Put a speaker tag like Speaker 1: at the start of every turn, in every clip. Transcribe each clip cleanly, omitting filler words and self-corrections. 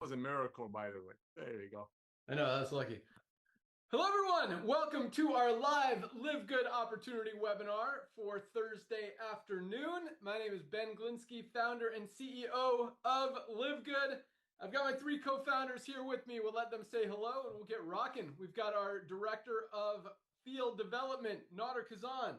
Speaker 1: was a miracle, by the way. There you go.
Speaker 2: I know, that's lucky. Hello, everyone. Welcome to our live Live Good Opportunity webinar for Thursday afternoon. My name is Ben Glinsky, founder and CEO of Live Good. I've got my three co-founders here with me. We'll let them say hello and we'll get rocking. We've got our Director of Field Development, Nader Kazan.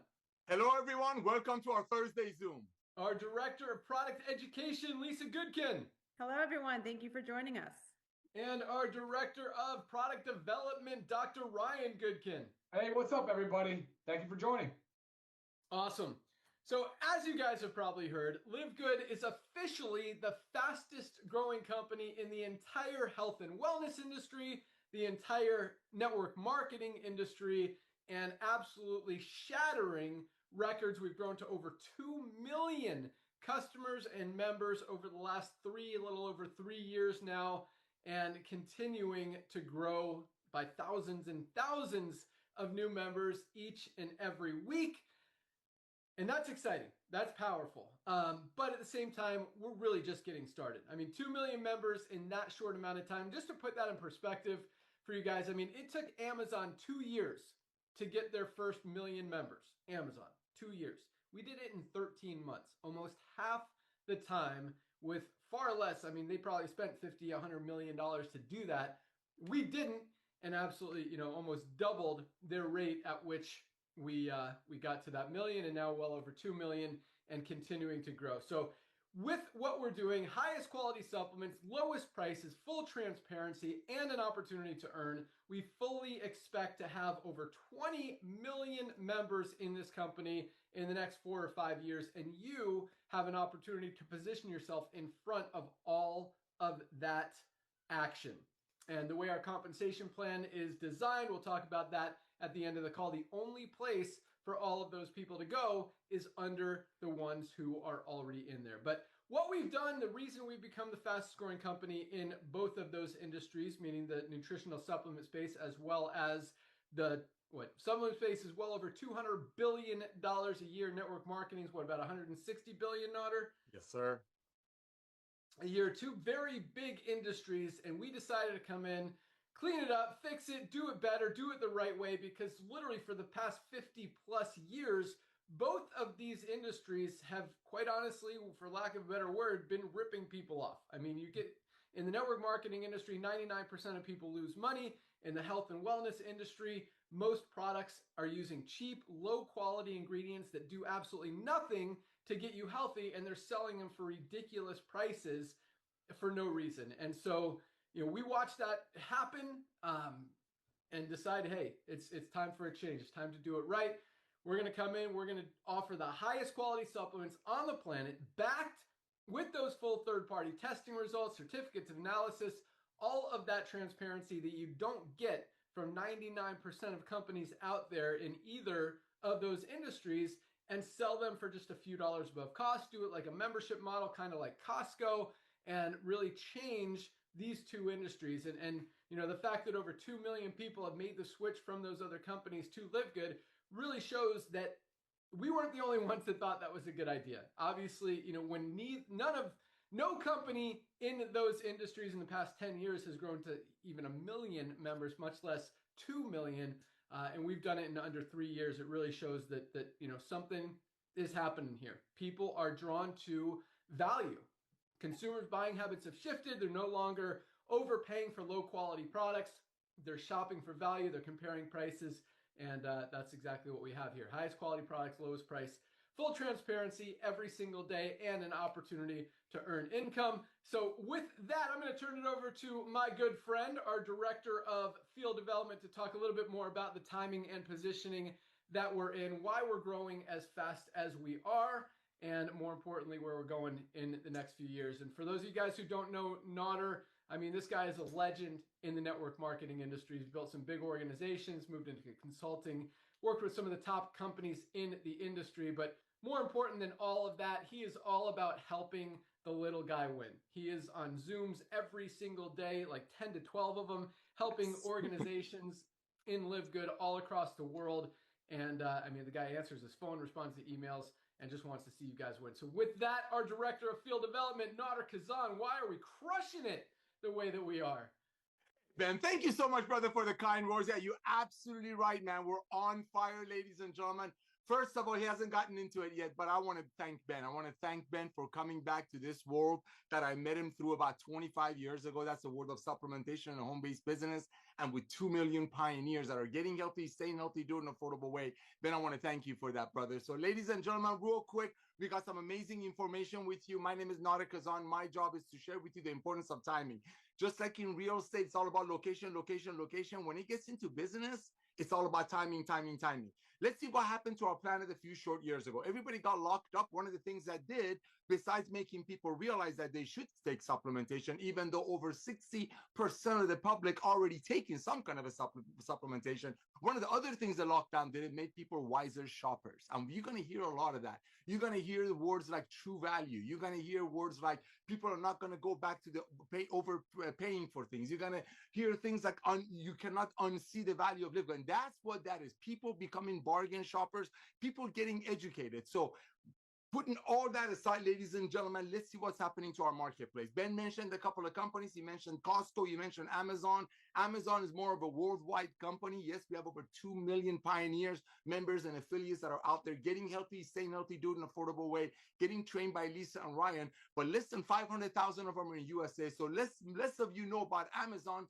Speaker 1: Hello, everyone. Welcome to our Thursday Zoom.
Speaker 2: Our Director of Product Education, Lisa Goodkin.
Speaker 3: Hello, everyone. Thank you for joining us.
Speaker 2: And our Director of Product Development, Dr. Ryan Goodkin.
Speaker 4: Hey, what's up, everybody? Thank you for joining.
Speaker 2: Awesome. So as you guys have probably heard, Live Good is officially the fastest growing company in the entire health and wellness industry, the entire network marketing industry, and absolutely shattering records. We've grown to over 2 million customers and members over the last a little over 3 years now, and continuing to grow by thousands and thousands of new members each and every week. And that's exciting. That's powerful. But at the same time, we're really just getting started. I mean, 2 million members in that short amount of time. Just to put that in perspective for you guys, I mean, it took Amazon 2 years to get their first million members. Amazon, 2 years. We did it in 13 months, almost half the time with far less. I mean, they probably spent $50, $100 million to do that. We didn't, and absolutely, almost doubled their rate at which we got to that million, and now well over 2 million and continuing to grow. So with what we're doing, highest quality supplements, lowest prices, full transparency, and an opportunity to earn, we fully expect to have over 20 million members in this company in the next 4 or 5 years, and you have an opportunity to position yourself in front of all of that action. And the way our compensation plan is designed, we'll talk about that at the end of the call. The only place for all of those people to go is under the ones who are already in there. But what we've done, the reason we've become the fastest growing company in both of those industries, meaning the nutritional supplement space as well as the supplement space, is well over $200 billion a year. Network marketing is about 160 billion, Nader?
Speaker 1: Yes, sir.
Speaker 2: A year. Two very big industries, and we decided to come in, clean it up, fix it, do it better, do it the right way, because literally for the past 50 plus years, both of these industries have, quite honestly, for lack of a better word, been ripping people off. I mean, you get in the network marketing industry, 99% of people lose money. In the health and wellness industry, most products are using cheap, low quality ingredients that do absolutely nothing to get you healthy, and they're selling them for ridiculous prices for no reason. And so, we watched that happen and decided, hey, it's time for a change. It's time to do it right. We're going to come in. We're going to offer the highest quality supplements on the planet, backed with those full third-party testing results, certificates of analysis, all of that transparency that you don't get from 99% of companies out there in either of those industries, and sell them for just a few dollars above cost. Do it like a membership model, kind of like Costco, and really change these two industries. And the fact that over 2 million people have made the switch from those other companies to Live Good really shows that we weren't the only ones that thought that was a good idea. Obviously, when no company in those industries in the past 10 years has grown to even 1 million members, much less 2 million. And we've done it in under 3 years. It really shows that something is happening here. People are drawn to value. Consumers' buying habits have shifted. They're no longer overpaying for low quality products. They're shopping for value. They're comparing prices. And that's exactly what we have here. Highest quality products, lowest price, full transparency every single day, and an opportunity to earn income. So with that, I'm going to turn it over to my good friend, our Director of Field Development, to talk a little bit more about the timing and positioning that we're in, why we're growing as fast as we are, and more importantly, where we're going in the next few years. And for those of you guys who don't know Nader, I mean, this guy is a legend in the network marketing industry. He's built some big organizations, moved into consulting, worked with some of the top companies in the industry. But more important than all of that, he is all about helping the little guy win. He is on Zooms every single day, like 10 to 12 of them, helping organizations in Live Good all across the world. And the guy answers his phone, responds to emails, and just wants to see you guys win. So with that, our Director of Field Development, Nader Kazan, why are we crushing it the way that we are.
Speaker 1: Ben, thank you so much, brother, for the kind words. Yeah, you're absolutely right, man. We're on fire, ladies and gentlemen. First of all, he hasn't gotten into it yet, but I want to thank Ben. I want to thank Ben for coming back to this world that I met him through about 25 years ago. That's the world of supplementation and home-based business. And with 2 million pioneers that are getting healthy, staying healthy, doing an affordable way. Ben, I want to thank you for that, brother. So ladies and gentlemen, real quick, we got some amazing information with you. My name is Nader Kazan. My job is to share with you the importance of timing. Just like in real estate, it's all about location, location, location. When it gets into business, it's all about timing, timing, timing. Let's see what happened to our planet a few short years ago. Everybody got locked up. One of the things that did, besides making people realize that they should take supplementation, even though over 60% of the public already taking some kind of a supplementation, one of the other things the lockdown did, it made people wiser shoppers. And you're going to hear a lot of that. You're going to hear the words like true value. You're going to hear words like people are not going to go back to the overpaying for things. You're going to hear things like you cannot unsee the value of living. And that's what that is. People becoming bargain shoppers, people getting educated. So putting all that aside, ladies and gentlemen, let's see what's happening to our marketplace. Ben mentioned a couple of companies. He mentioned Costco. You mentioned Amazon. Amazon is more of a worldwide company. Yes, we have over 2 million pioneers, members, and affiliates that are out there getting healthy, staying healthy, doing an affordable way, getting trained by Lisa and Ryan. But less than 500,000 of them are in USA. So less of you know about Amazon.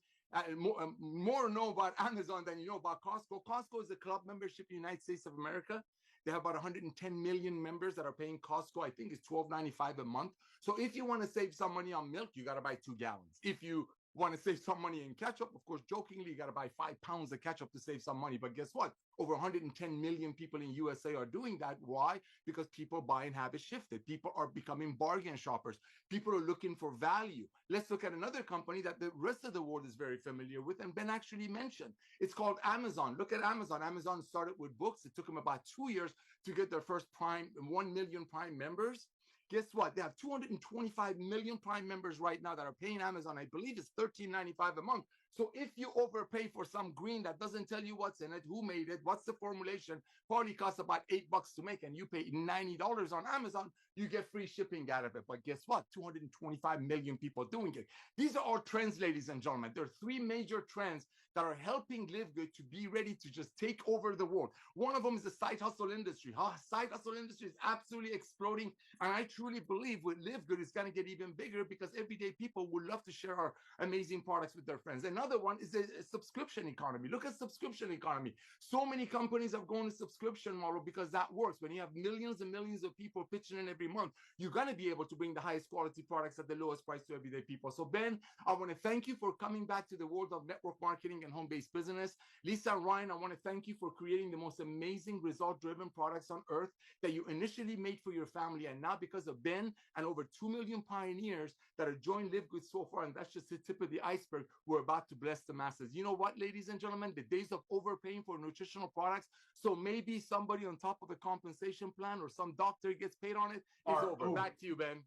Speaker 1: More know about Amazon than you know about Costco. Costco is a club membership in the United States of America. They have about 110 million members that are paying Costco. I think it's $12.95 a month. So if you want to save some money on milk, you got to buy 2 gallons. If you want to save some money in ketchup, of course, jokingly, you got to buy 5 pounds of ketchup to save some money. But guess what? Over 110 million people in USA are doing that. Why? Because people buying habits shifted. People are becoming bargain shoppers. People are looking for value. Let's look at another company that the rest of the world is very familiar with, and Ben actually mentioned. It's called Amazon. Look at Amazon. Amazon started with books. It took them about 2 years to get their first 1 million Prime members. Guess what? They have 225 million Prime members right now that are paying Amazon. I believe it's $13.95 a month. So if you overpay for some green that doesn't tell you what's in it, who made it, what's the formulation, probably costs about $8 to make, and you pay $90 on Amazon, you get free shipping out of it. But guess what? 225 million people doing it. These are all trends, ladies and gentlemen. There are 3 major trends that are helping Live Good to be ready to just take over the world. One of them is the side hustle industry. Side hustle industry is absolutely exploding. And I truly believe with Live Good, it's going to get even bigger because everyday people would love to share our amazing products with their friends. Another one is the subscription economy. Look at subscription economy. So many companies have gone to subscription model because that works. When you have millions and millions of people pitching in every month, you're going to be able to bring the highest quality products at the lowest price to everyday people. So Ben, I want to thank you for coming back to the world of network marketing and home-based business. Lisa and Ryan, I want to thank you for creating the most amazing result-driven products on earth that you initially made for your family. And now because of Ben and over 2 million pioneers that have joined Live Good so far, and that's just the tip of the iceberg, we're about to bless the masses. You know what, ladies and gentlemen, the days of overpaying for nutritional products, so maybe somebody on top of a compensation plan or some doctor gets paid on it, is over. Back to you, Ben.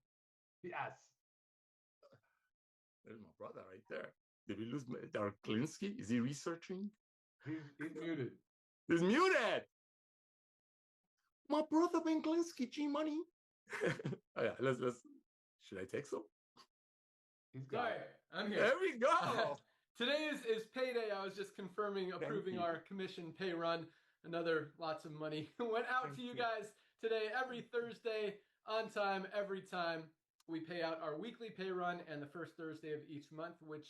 Speaker 4: Yes.
Speaker 1: There's my brother right there. Did we lose our Klinsky? Is he researching?
Speaker 4: He's muted.
Speaker 1: He's muted. My brother Ben Klinsky, G Money. Oh, yeah, let's. Should I take some?
Speaker 4: He's got it.
Speaker 2: I'm here.
Speaker 1: There we go.
Speaker 2: Today is payday. I was just approving our commission pay run. Another lots of money went out to you guys today. Every Thursday, on time, every time. We pay out our weekly pay run, and the first Thursday of each month, which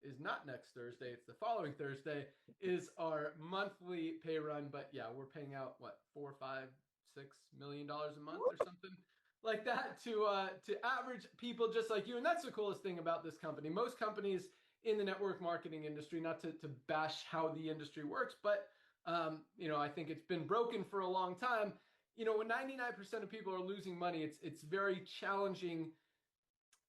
Speaker 2: is not next Thursday, it's the following Thursday, is our monthly pay run. But yeah, we're paying out what, $4, $5, $6 million a month or something like that to average people just like you. And that's the coolest thing about this company. Most companies in the network marketing industry, not to bash how the industry works, but I think it's been broken for a long time. When 99% of people are losing money, it's very challenging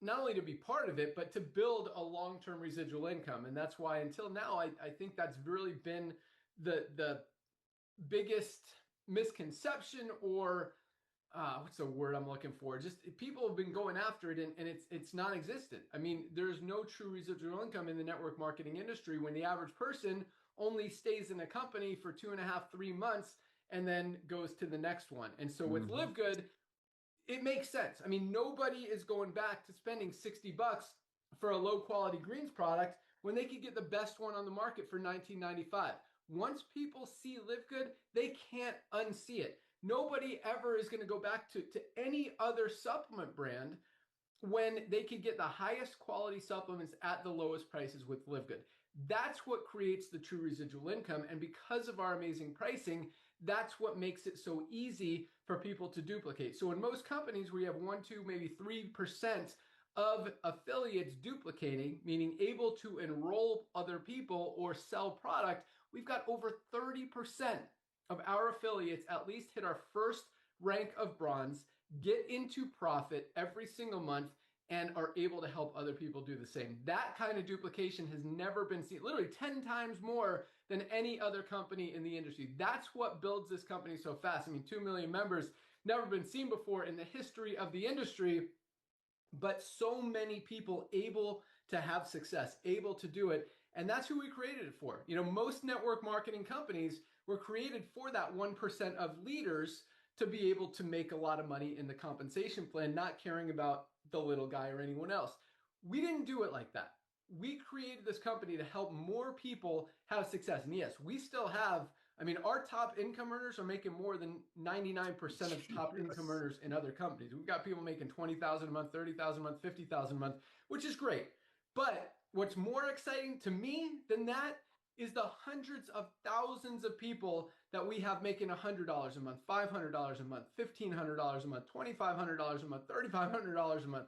Speaker 2: not only to be part of it, but to build a long-term residual income. And that's why until now, I think that's really been the biggest misconception, or what's the word I'm looking for? Just people have been going after it, and it's non-existent. I mean, there's no true residual income in the network marketing industry when the average person only stays in a company for 2.5, 3 months and then goes to the next one. And so with Live Good, it makes sense. I mean, nobody is going back to spending $60 for a low quality greens product when they could get the best one on the market for $19.95. Once people see Live Good, they can't unsee it. Nobody ever is going to go back to any other supplement brand when they could get the highest quality supplements at the lowest prices with Live Good. That's what creates the true residual income. And because of our amazing pricing, that's what makes it so easy for people to duplicate. So in most companies where you have 1, 2, maybe 3% of affiliates duplicating, meaning able to enroll other people or sell product, we've got over 30% of our affiliates at least hit our first rank of bronze, get into profit every single month, and are able to help other people do the same. That kind of duplication has never been seen, literally 10 times more than any other company in the industry. That's what builds this company so fast. I mean, 2 million members, never been seen before in the history of the industry, but so many people able to have success, able to do it. And that's who we created it for. You know, most network marketing companies were created for that 1% of leaders to be able to make a lot of money in the compensation plan, not caring about the little guy or anyone else. We didn't do it like that. We created this company to help more people have success. And yes, we still have, I mean, our top income earners are making more than 99% of top income earners in other companies. We've got people making $20,000 a month, $30,000 a month, $50,000 a month, which is great. But what's more exciting to me than that is the hundreds of thousands of people that we have making $100 a month, $500 a month, $1,500 a month, $2,500 a month, $3,500 a month.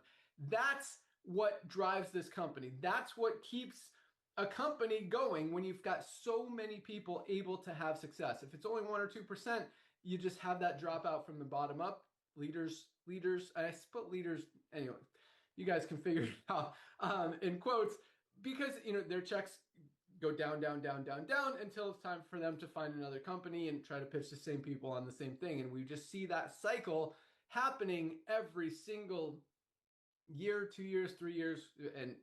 Speaker 2: That's what drives this company. That's what keeps a company going when you've got so many people able to have success. If it's only 1 or 2%, you just have that dropout from the bottom up. Leaders, I put leaders, anyway, you guys can figure it out in quotes, because, you know, their checks go down, down, down, down, down until it's time for them to find another company and try to pitch the same people on the same thing. And we just see that cycle happening every single year, 2 years, 3 years, and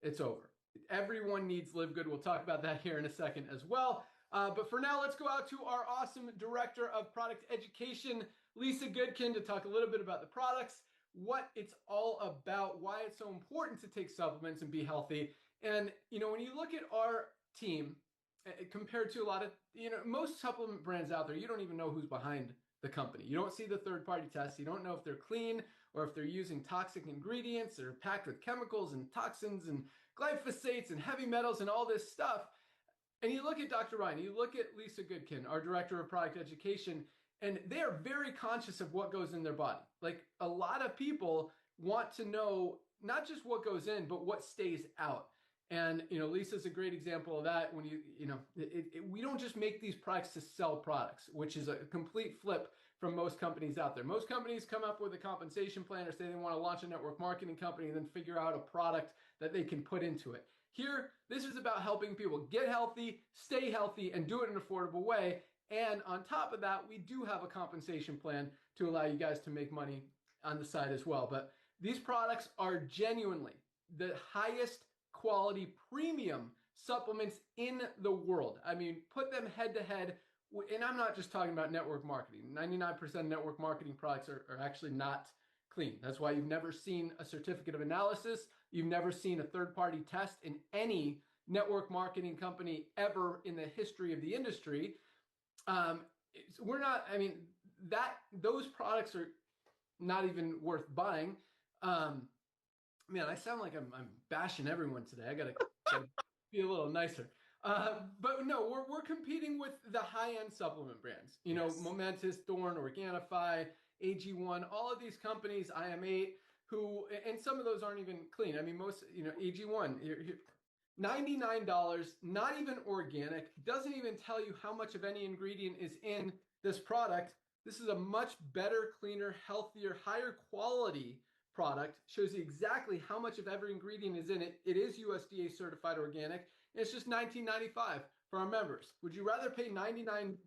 Speaker 2: it's over. Everyone needs Live Good. We'll talk about that here in a second as well. But for now, let's go out to our awesome Director of Product Education, Lisa Goodkin, to talk a little bit about the products, what it's all about, why it's so important to take supplements and be healthy. And, you know, when you look at our team compared to a lot of, you know, most supplement brands out there, you don't even know who's behind the company. You don't see the third-party tests. You don't know if they're clean or if they're using toxic ingredients or packed with chemicals and toxins and glyphosates and heavy metals and all this stuff. And you look at Dr. Ryan, you look at Lisa Goodkin, our Director of Product Education, and they are very conscious of what goes in their body. Like, a lot of people want to know not just what goes in, but what stays out. And, you know, Lisa's a great example of that. When we don't just make these products to sell products, which is a complete flip from most companies out there. Most companies come up with a compensation plan or say they want to launch a network marketing company and then figure out a product that they can put into it. Here, this is about helping people get healthy, stay healthy, and do it in an affordable way. And on top of that, we do have a compensation plan to allow you guys to make money on the side as well. But these products are genuinely the highest quality premium supplements in the world. I mean, put them head to head. And I'm not just talking about network marketing. 99% network marketing products are actually not clean. That's why you've never seen a certificate of analysis. You've never seen a third-party test in any network marketing company ever in the history of the industry. We're not, I mean, those products are not even worth buying. Man, I sound like I'm bashing everyone today. I gotta be a little nicer. But no, we're competing with the high-end supplement brands. You know, Momentous, Thorne, Organifi, AG1, all of these companies, IM8, who, and some of those aren't even clean. I mean, most, you know, AG1, $99, not even organic, doesn't even tell you how much of any ingredient is in this product. This is a much better, cleaner, healthier, higher quality product. Shows you exactly how much of every ingredient is in it. It is USDA certified organic. And it's just $19.95 for our members. Would you rather pay $99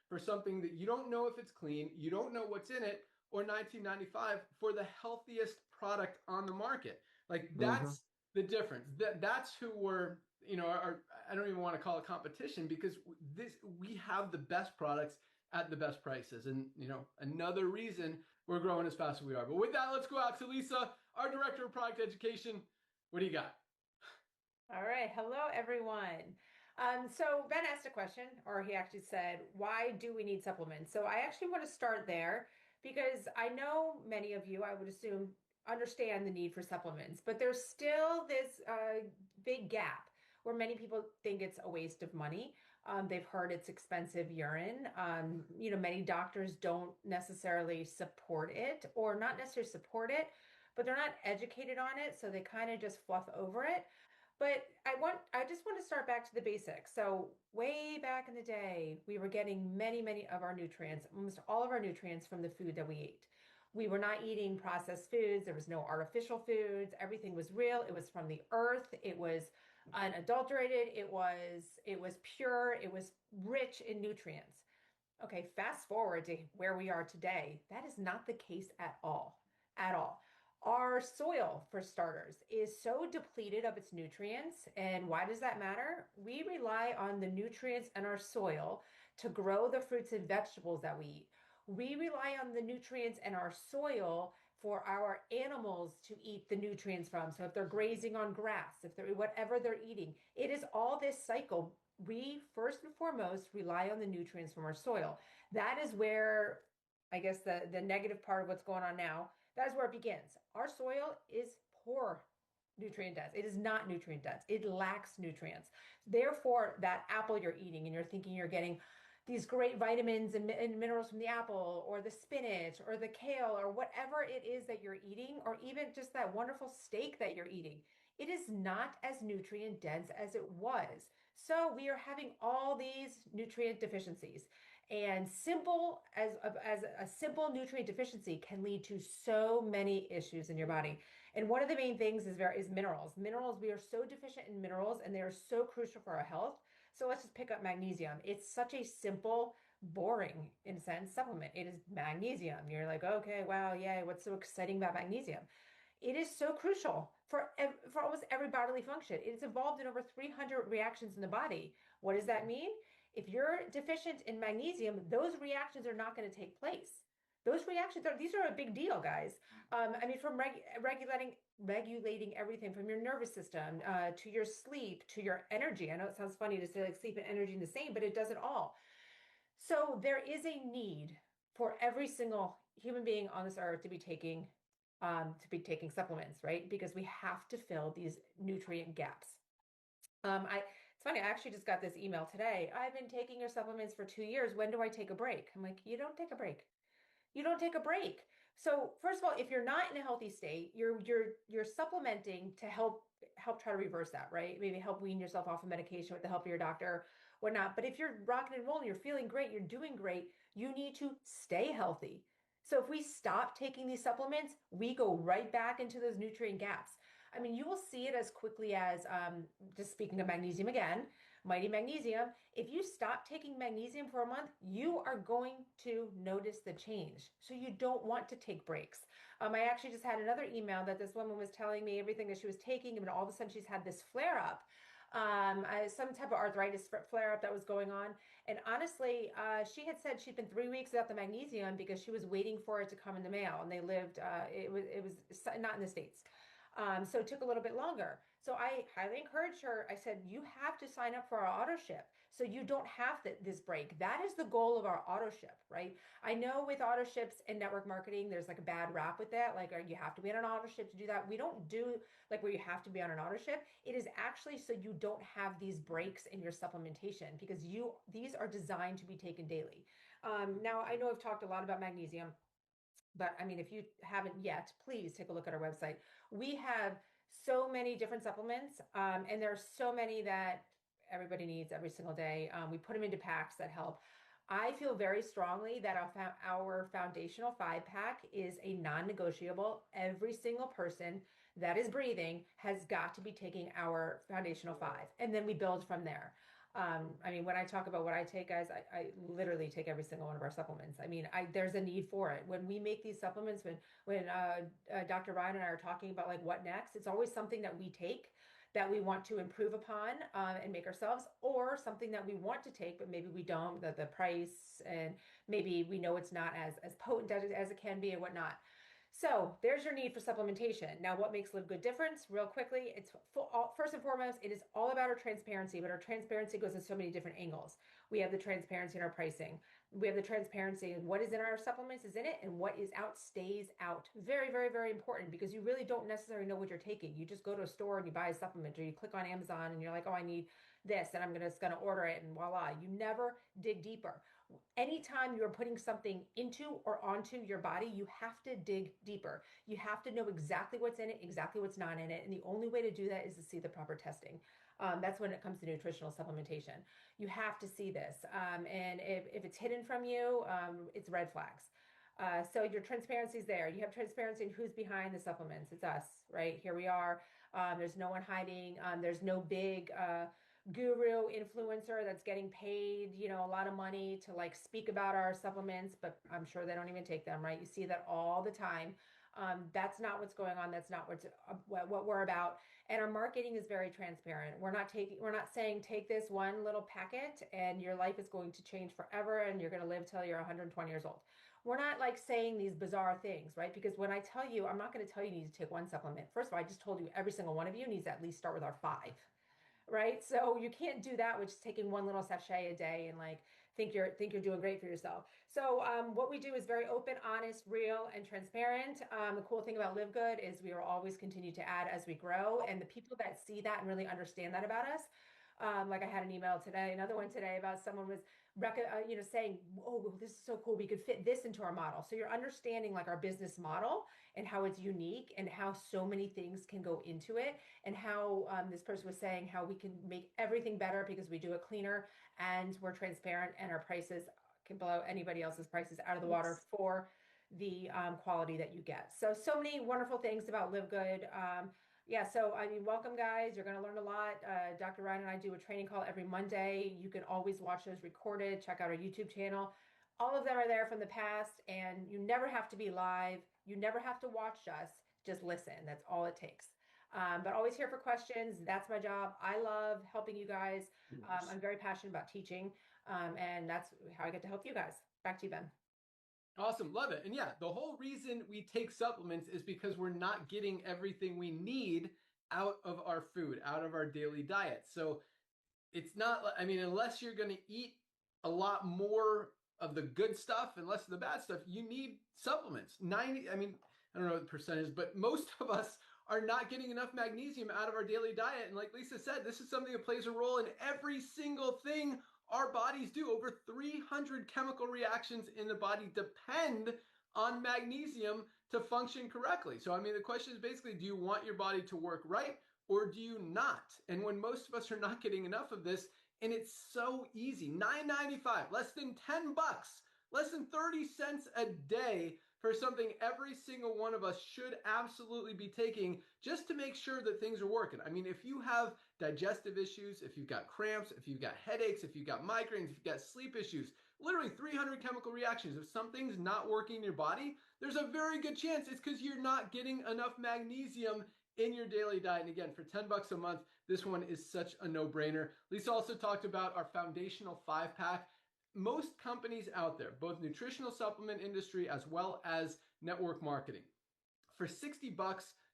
Speaker 2: for something that you don't know if it's clean, you don't know what's in it, or $19.95 for the healthiest product on the market? Like, that's the difference. That's who we're, you know, I don't even want to call it competition, because we have the best products at the best prices. And, you know, another reason we're growing as fast as we are. But with that, let's go out to Lisa, our Director of Product Education. What do you got?
Speaker 3: All right. Hello, everyone. So Ben asked a question, or he actually said, why do we need supplements? So I actually want to start there because I know many of you, I would assume, understand the need for supplements, but there's still this big gap where many people think it's a waste of money. They've heard it's expensive urine. Many doctors don't necessarily support it, or not necessarily support it, but they're not educated on it, so they kind of just fluff over it. But I just want to start back to the basics. So way back in the day, we were getting many of our nutrients, almost all of our nutrients from the food that we ate. We were not eating processed foods. There was no artificial foods. Everything was real. It was from the earth. It was unadulterated. It was pure. It was rich in nutrients. Okay, fast forward to where we are today. That is not the case at all. At all. Our soil, for starters, is so depleted of its nutrients. And why does that matter? We rely on the nutrients in our soil to grow the fruits and vegetables that we eat. We rely on the nutrients in our soil for our animals to eat the nutrients from. So if they're grazing on grass, if they're whatever they're eating, it is all this cycle. We first and foremost rely on the nutrients from our soil. That is where, I guess, the negative part of what's going on now, that is where it begins. Our soil is poor nutrient dense. It is not nutrient dense. It lacks nutrients. Therefore, that apple you're eating and you're thinking you're getting these great vitamins and minerals from the apple or the spinach or the kale or whatever it is that you're eating, or even just that wonderful steak that you're eating, it is not as nutrient dense as it was. So we are having all these nutrient deficiencies. And simple as a simple nutrient deficiency can lead to so many issues in your body. And one of the main things is minerals. Minerals, we are so deficient in minerals and they are so crucial for our health. So let's just pick up magnesium. It's such a simple, boring, in a sense, supplement. It is magnesium. You're like, okay, wow, yay, what's so exciting about magnesium? It is so crucial for almost every bodily function. It's involved in over 300 reactions in the body. What does that mean? If you're deficient in magnesium, those reactions are not going to take place. These are a big deal, guys. From regulating everything from your nervous system to your sleep to your energy. I know it sounds funny to say like sleep and energy in the same, but it does it all. So there is a need for every single human being on this earth to be taking supplements, right? Because we have to fill these nutrient gaps. It's funny, I actually just got this email today. I've been taking your supplements for 2 years. When do I take a break? I'm like, you don't take a break. You don't take a break. So first of all, if you're not in a healthy state, you're supplementing to help try to reverse that, right? Maybe help wean yourself off of medication with the help of your doctor, whatnot. But if you're rocking and rolling, you're feeling great, you're doing great, you need to stay healthy. So if we stop taking these supplements, we go right back into those nutrient gaps. You will see it as quickly as, just speaking of magnesium again, mighty magnesium. If you stop taking magnesium for a month, you are going to notice the change. So you don't want to take breaks. I actually just had another email that this woman was telling me everything that she was taking, and all of a sudden she's had this flare up, some type of arthritis flare up that was going on. And honestly, she had said she'd been 3 weeks without the magnesium because she was waiting for it to come in the mail, and they lived. It was not in the States. So it took a little bit longer. So I highly encouraged her. I said, you have to sign up for our auto ship so you don't have this break. That is the goal of our auto ship, right? I know with auto ships and network marketing, there's like a bad rap with that. Like, you have to be on an auto ship to do that. We don't do like where you have to be on an auto ship. It is actually so you don't have these breaks in your supplementation because these are designed to be taken daily. Now I know I've talked a lot about magnesium. But if you haven't yet, please take a look at our website. We have so many different supplements, and there are so many that everybody needs every single day. We put them into packs that help. I feel very strongly that our foundational 5-pack is a non-negotiable. Every single person that is breathing has got to be taking our foundational 5, and then we build from there. When I talk about what I take, guys, I literally take every single one of our supplements. There's a need for it. When we make these supplements, when Dr. Ryan and I are talking about like what next, it's always something that we take that we want to improve upon and make ourselves, or something that we want to take, but maybe we don't, the price, and maybe we know it's not as potent as it can be and whatnot. So there's your need for supplementation. Now, what makes Live Good difference? Real quickly, first and foremost, it is all about our transparency, but our transparency goes in so many different angles. We have the transparency in our pricing. We have the transparency in what is in our supplements is in it, and what is out stays out. Very, very, very important, because you really don't necessarily know what you're taking. You just go to a store and you buy a supplement, or you click on Amazon and you're like, oh, I need this, and I'm just gonna order it, and voila. You never dig deeper. Anytime you're putting something into or onto your body, you have to dig deeper. You have to know exactly what's in it, exactly what's not in it. And the only way to do that is to see the proper testing. That's when it comes to nutritional supplementation. You have to see this. And if it's hidden from you, it's red flags. So your transparency is there. You have transparency in who's behind the supplements. It's us, right? Here we are. There's no one hiding. There's no big guru influencer that's getting paid, a lot of money to like speak about our supplements, but I'm sure they don't even take them, right? You see that all the time. That's not what's going on. That's not what we're about. And our marketing is very transparent. We're not saying take this one little packet and your life is going to change forever and you're going to live till you're 120 years old. We're not like saying these bizarre things, right? Because when I tell you, I'm not going to tell you you need to take one supplement. First of all, I just told you every single one of you needs to at least start with our 5. Right? So you can't do that with just taking one little sachet a day and like think you're doing great for yourself. So what we do is very open, honest, real, and transparent. The cool thing about Live Good is we will always continue to add as we grow, and the people that see that and really understand that about us. Like I had an email today, another one today about someone was saying, oh, this is so cool. We could fit this into our model. So you're understanding like our business model and how it's unique and how so many things can go into it, and how this person was saying how we can make everything better because we do it cleaner and we're transparent and our prices can blow anybody else's prices out of the water for the quality that you get. So many wonderful things about Live Good. Yeah, so I mean, welcome guys. You're going to learn a lot. Dr. Ryan and I do a training call every Monday. You can always watch those recorded. Check out our YouTube channel. All of them are there from the past, and you never have to be live. You never have to watch us. Just listen. That's all it takes. But always here for questions. That's my job. I love helping you guys. I'm very passionate about teaching, and that's how I get to help you guys. Back to you, Ben.
Speaker 2: Awesome. Love it. And yeah, the whole reason we take supplements is because we're not getting everything we need out of our food, out of our daily diet. So it's not, I mean, unless you're going to eat a lot more of the good stuff and less of the bad stuff, you need supplements. I don't know what the percentage, but most of us are not getting enough magnesium out of our daily diet. And like Lisa said, this is something that plays a role in every single thing our bodies do. Over 300 chemical reactions in the body depend on magnesium to function correctly. So, I mean, the question is basically, do you want your body to work right or do you not? And when most of us are not getting enough of this, and it's so easy, $9.95, less than $10, less than 30 cents a day for something every single one of us should absolutely be taking just to make sure that things are working. I mean, if you have digestive issues, if you've got cramps, if you've got headaches, if you've got migraines, if you've got sleep issues, literally 300 chemical reactions. If something's not working in your body, there's a very good chance it's because you're not getting enough magnesium in your daily diet. And again, for $10 a month, this one is such a no-brainer. Lisa also talked about our foundational 5-pack. Most companies out there, both nutritional supplement industry as well as network marketing, for $60,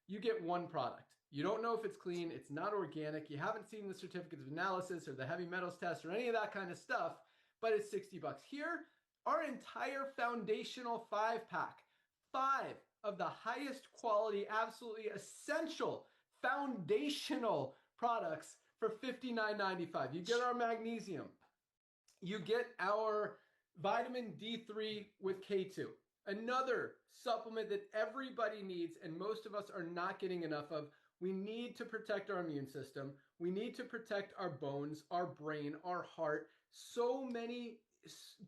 Speaker 2: you get one product. You don't know if it's clean, it's not organic, you haven't seen the certificates of analysis or the heavy metals test or any of that kind of stuff, but it's $60. Here, our entire foundational 5-pack, 5 of the highest quality, absolutely essential foundational products for $59.95. You get our magnesium. You get our vitamin D3 with K2, another supplement that everybody needs and most of us are not getting enough of. We need to protect our immune system. We need to protect our bones, our brain, our heart. So many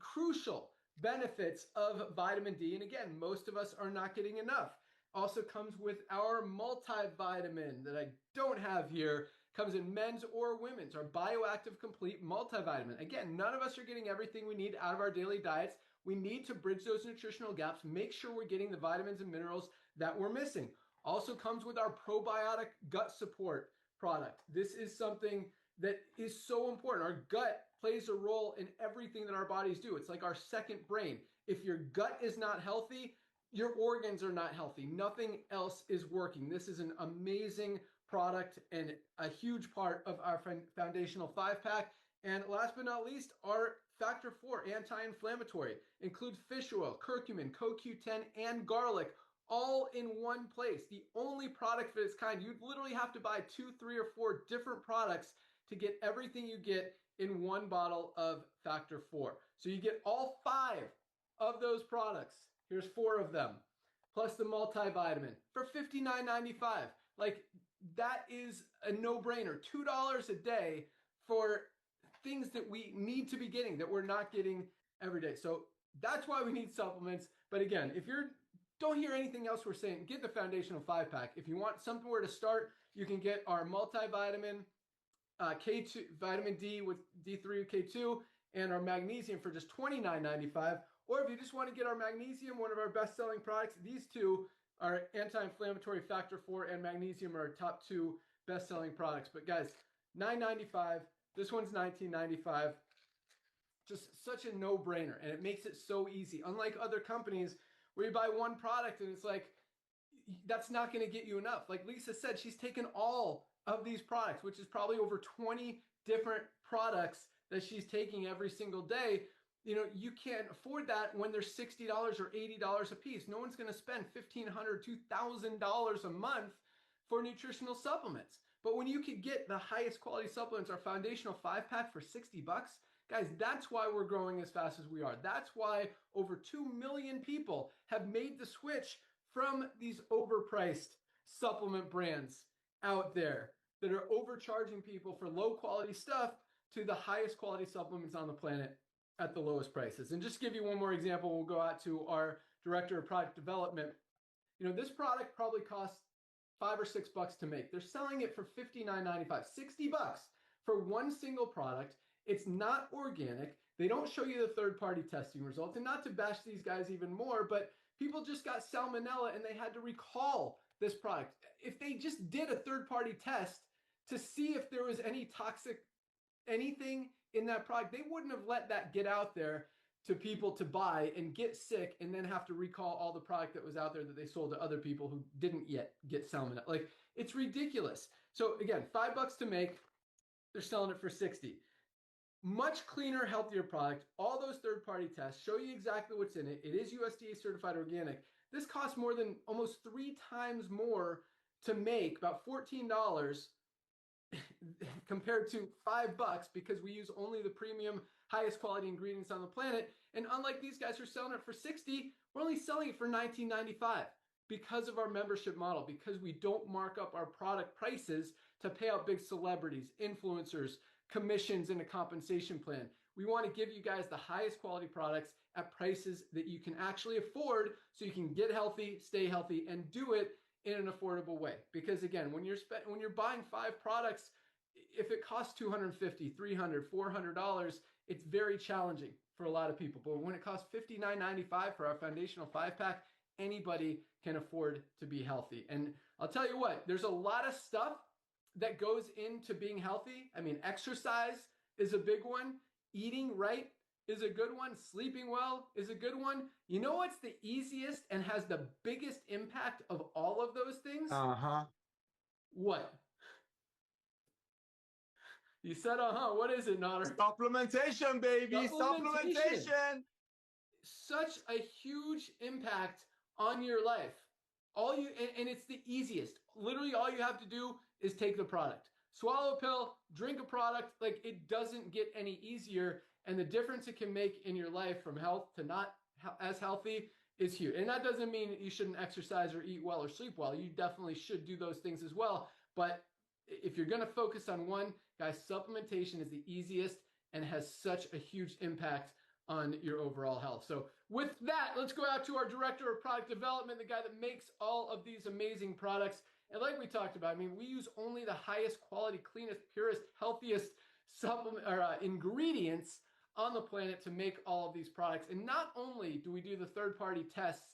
Speaker 2: crucial benefits of vitamin D. And again, most of us are not getting enough. Also comes with our multivitamin that I don't have here. Comes in men's or women's, our Bioactive Complete Multivitamin. Again, none of us are getting everything we need out of our daily diets. We need to bridge those nutritional gaps, make sure we're getting the vitamins and minerals that we're missing. Also comes with our probiotic gut support product. This is something that is so important. Our gut plays a role in everything that our bodies do. It's like our second brain. If your gut is not healthy, your organs are not healthy. Nothing else is working. This is an amazing product and a huge part of our foundational 5-pack. And last but not least, our Factor 4 anti-inflammatory includes fish oil, curcumin, CoQ10, and garlic, all in one place. The only product of its kind. You'd literally have to buy 2, 3, or 4 different products to get everything you get in one bottle of Factor 4. So you get all 5 of those products. Here's 4 of them, plus the multivitamin for $59.95. Like, that is a no-brainer. $2 a day for things that we need to be getting that we're not getting every day. So that's why we need supplements. But again, if you don't hear anything else we're saying, get the foundational 5-pack. If you want somewhere to start, you can get our multivitamin, K2, vitamin D with D3, K2, and our magnesium for just $29.95. Or if you just want to get our magnesium, one of our best-selling products, these two are anti-inflammatory Factor 4 and magnesium are our top 2 best-selling products. But guys, $9.95. This one's $19.95. Just such a no-brainer, and it makes it so easy. Unlike other companies where you buy one product and it's like, that's not going to get you enough. Like Lisa said, she's taken all of these products, which is probably over 20 different products that she's taking every single day. You know, you can't afford that when they're $60 or $80 a piece. No one's going to spend $1,500, $2,000 a month for nutritional supplements. But when you could get the highest quality supplements, our foundational 5-pack for $60, guys, that's why we're growing as fast as we are. That's why over 2 million people have made the switch from these overpriced supplement brands out there that are overcharging people for low quality stuff to the highest quality supplements on the planet at the lowest prices. And just to give you one more example, we'll go out to our director of product development. You know, this product probably costs $5 or $6 to make. They're selling it for $59.95, $60 for one single product. It's not organic. They don't show you the third-party testing results. And not to bash these guys even more, but people just got salmonella and they had to recall this product. If they just did a third-party test to see if there was any toxic anything in that product, they wouldn't have let that get out there to people to buy and get sick and then have to recall all the product that was out there that they sold to other people who didn't yet get salmonella. Like, it's ridiculous. So again, $5 to make, they're selling it for 60. Much cleaner, healthier product. All those third-party tests show you exactly what's in it. It is USDA certified organic. This costs more than almost 3 times more to make, about $14 compared to $5 because we use only the premium, highest quality ingredients on the planet. And unlike these guys who are selling it for 60, we're only selling it for $19.95 because of our membership model, because we don't mark up our product prices to pay out big celebrities, influencers, commissions, and a compensation plan. We want to give you guys the highest quality products at prices that you can actually afford so you can get healthy, stay healthy, and do it in an affordable way. Because again, when you're buying 5 products, if it costs $250, $300, $400, it's very challenging for a lot of people. But when it costs $59.95 for our foundational 5-pack, anybody can afford to be healthy. And I'll tell you what, there's a lot of stuff that goes into being healthy. I mean, exercise is a big one. Eating right is a good one. Sleeping well is a good one. You know what's the easiest and has the biggest impact of all of those things? What? You said, what is it, Nader?
Speaker 1: Supplementation, baby. Supplementation.
Speaker 2: Such a huge impact on your life. And it's the easiest. Literally all you have to do is take the product. Swallow a pill, drink a product. Like, it doesn't get any easier. And the difference it can make in your life from health to not as healthy is huge. And that doesn't mean you shouldn't exercise or eat well or sleep well. You definitely should do those things as well. But if you're going to focus on one, guys, supplementation is the easiest and has such a huge impact on your overall health. So with that, let's go out to our director of product development, the guy that makes all of these amazing products. And like we talked about, I mean, we use only the highest quality, cleanest, purest, healthiest supplement or ingredients on the planet to make all of these products. And not only do we do the third-party tests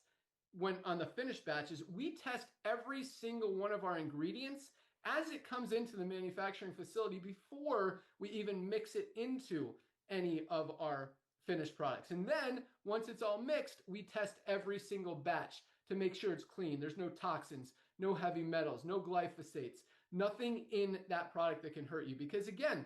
Speaker 2: when on the finished batches, we test every single one of our ingredients as it comes into the manufacturing facility before we even mix it into any of our finished products. And then once it's all mixed, we test every single batch to make sure it's clean. There's no toxins, no heavy metals, no glyphosates, nothing in that product that can hurt you. Because again,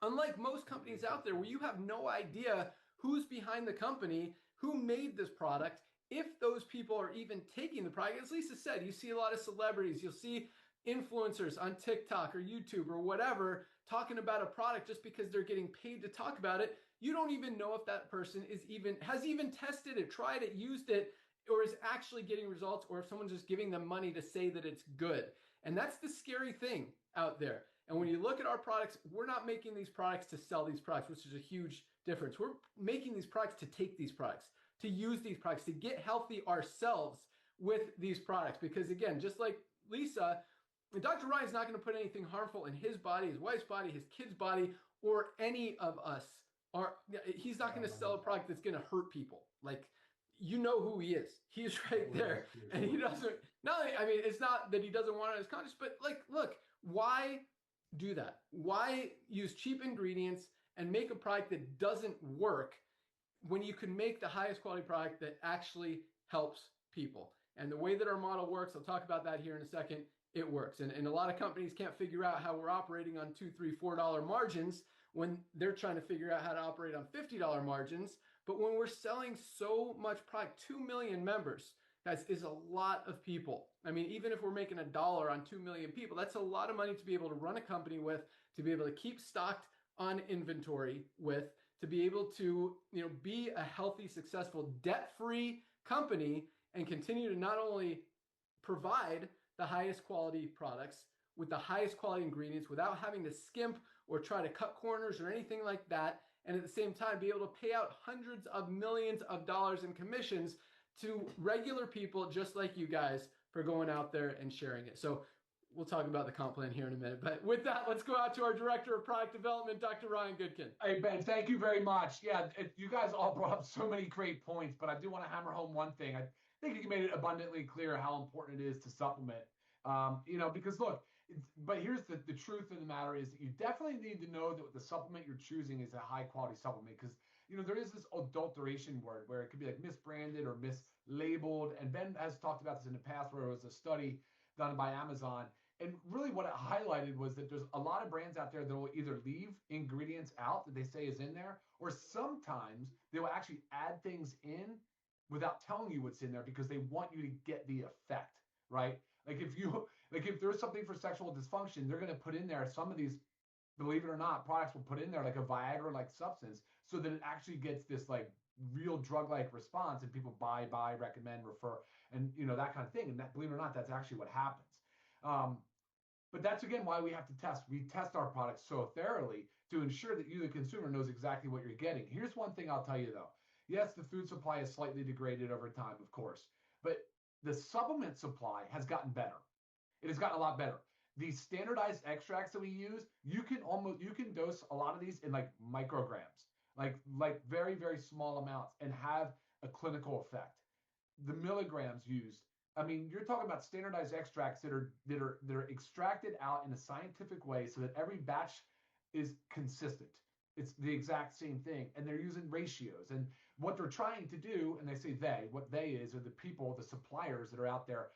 Speaker 2: unlike most companies out there where you have no idea who's behind the company, who made this product, if those people are even taking the product, as Lisa said, you see a lot of celebrities, you'll see influencers on TikTok or YouTube or whatever talking about a product just because they're getting paid to talk about it. You don't even know if that person has even tested it, tried it, used it, or is actually getting results, or if someone's just giving them money to say that it's good. And that's the scary thing out there. And when you look at our products, we're not making these products to sell these products, which is a huge difference. We're making these products to take these products, to use these products, to get healthy ourselves with these products. Because again, just like Lisa, Dr. Ryan's not going to put anything harmful in his body, his wife's body, his kid's body, or any of us. He's not going to sell a product that's going to hurt people. Like, you know who he is. He's right there. And he doesn't, it's not that he doesn't want it as conscious, but like, look, why do that? Why use cheap ingredients and make a product that doesn't work when you can make the highest quality product that actually helps people? And the way that our model works, I'll talk about that here in a second, it works. And a lot of companies can't figure out how we're operating on $2, $3, $4 margins when they're trying to figure out how to operate on $50 margins. But when we're selling so much product, 2 million members, guys, is a lot of people. I mean, even if we're making $1 on 2 million people, that's a lot of money to be able to run a company with, to be able to keep stocked on inventory with, to be able to, be a healthy, successful, debt-free company and continue to not only provide the highest quality products with the highest quality ingredients without having to skimp or try to cut corners or anything like that, and at the same time be able to pay out hundreds of millions of dollars in commissions to regular people just like you guys for going out there and sharing it. So we'll talk about the comp plan here in a minute. But with that, let's go out to our Director of Product Development, Dr. Ryan Goodkin.
Speaker 4: Hey, Ben, thank you very much. Yeah, you guys all brought up so many great points, but I do want to hammer home one thing. I think you made it abundantly clear how important it is to supplement. Because look, but here's the truth of the matter is that you definitely need to know that the supplement you're choosing is a high quality supplement, because there is this adulteration word where it could be like misbranded or mislabeled. And Ben has talked about this in the past where it was a study done by Amazon. And really what it highlighted was that there's a lot of brands out there that will either leave ingredients out that they say is in there, or sometimes they will actually add things in without telling you what's in there because they want you to get the effect, right? Like if there's something for sexual dysfunction, they're going to put in there some of these, believe it or not, products will put in there like a Viagra-like substance so that it actually gets this like real drug-like response and people buy, recommend, refer, and that kind of thing. And that, believe it or not, that's actually what happens. But that's again why we have to test. We test our products so thoroughly to ensure that you, the consumer, knows exactly what you're getting. Here's one thing I'll tell you though. Yes, the food supply is slightly degraded over time, of course, but the supplement supply has gotten better. It has gotten a lot better. These standardized extracts that we use, you can dose a lot of these in like micrograms, like very, very small amounts and have a clinical effect. The milligrams used, I mean, you're talking about standardized extracts that are extracted out in a scientific way so that every batch is consistent. It's the exact same thing. And they're using ratios. And what they're trying to do, and they say what they are the people, the suppliers that are out there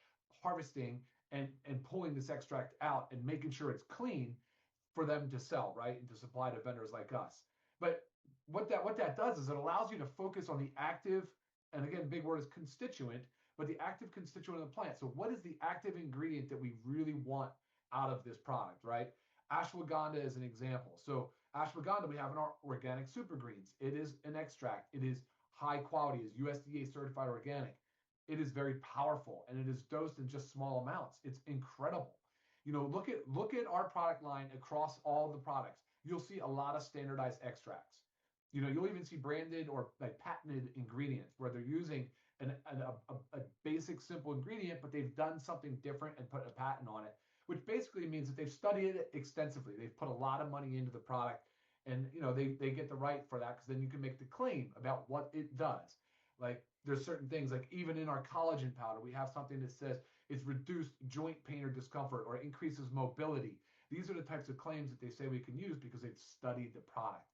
Speaker 4: harvesting and pulling this extract out and making sure it's clean for them to sell, right? And to supply to vendors like us. But what that does is it allows you to focus on the active, and again, big word is constituent, but the active constituent of the plant. So what is the active ingredient that we really want out of this product, right? Ashwagandha is an example. So ashwagandha we have in our organic super greens. It is an extract. It is high quality, is USDA certified organic. It is very powerful and it is dosed in just small amounts. It's incredible. Look at our product line across all the products. You'll see a lot of standardized extracts. You'll even see branded or like patented ingredients where they're using a basic simple ingredient, but they've done something different and put a patent on it, which basically means that they've studied it extensively. They've put a lot of money into the product, and they get the right for that because then you can make the claim about what it does. Like there's certain things like even in our collagen powder, we have something that says it's reduced joint pain or discomfort or increases mobility. These are the types of claims that they say we can use because they've studied the product.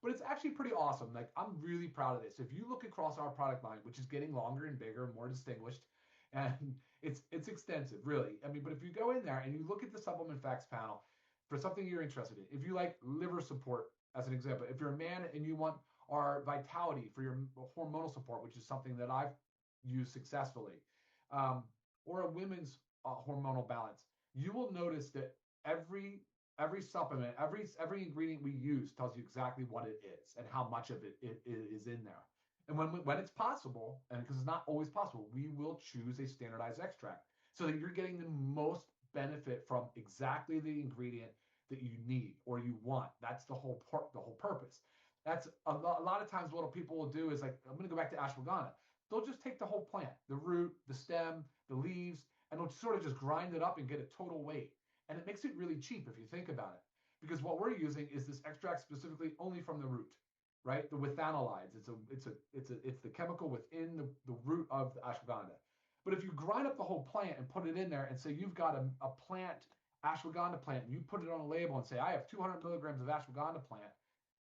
Speaker 4: but it's actually pretty awesome. Like, I'm really proud of this. If you look across our product line, which is getting longer and bigger and more distinguished, and it's extensive, really. I mean, but if you go in there and you look at the supplement facts panel for something you're interested in, if you like liver support, as an example, if you're a man and you want our vitality for your hormonal support, which is something that I've used successfully, or a women's hormonal balance, you will notice that every supplement, every ingredient we use tells you exactly what it is and how much of it is in there. And when it's possible, and because it's not always possible, we will choose a standardized extract so that you're getting the most benefit from exactly the ingredient that you need or you want. That's the whole purpose. That's a lot of times what people will do is, like, I'm going to go back to ashwagandha. They'll just take the whole plant, the root, the stem, the leaves, and they'll sort of just grind it up and get a total weight. And it makes it really cheap if you think about it, because what we're using is this extract specifically only from the root, right? The withanolides. It's the chemical within the root of the ashwagandha. But if you grind up the whole plant and put it in there and say you've got a plant, ashwagandha plant, and you put it on a label and say, I have 200 milligrams of ashwagandha plant.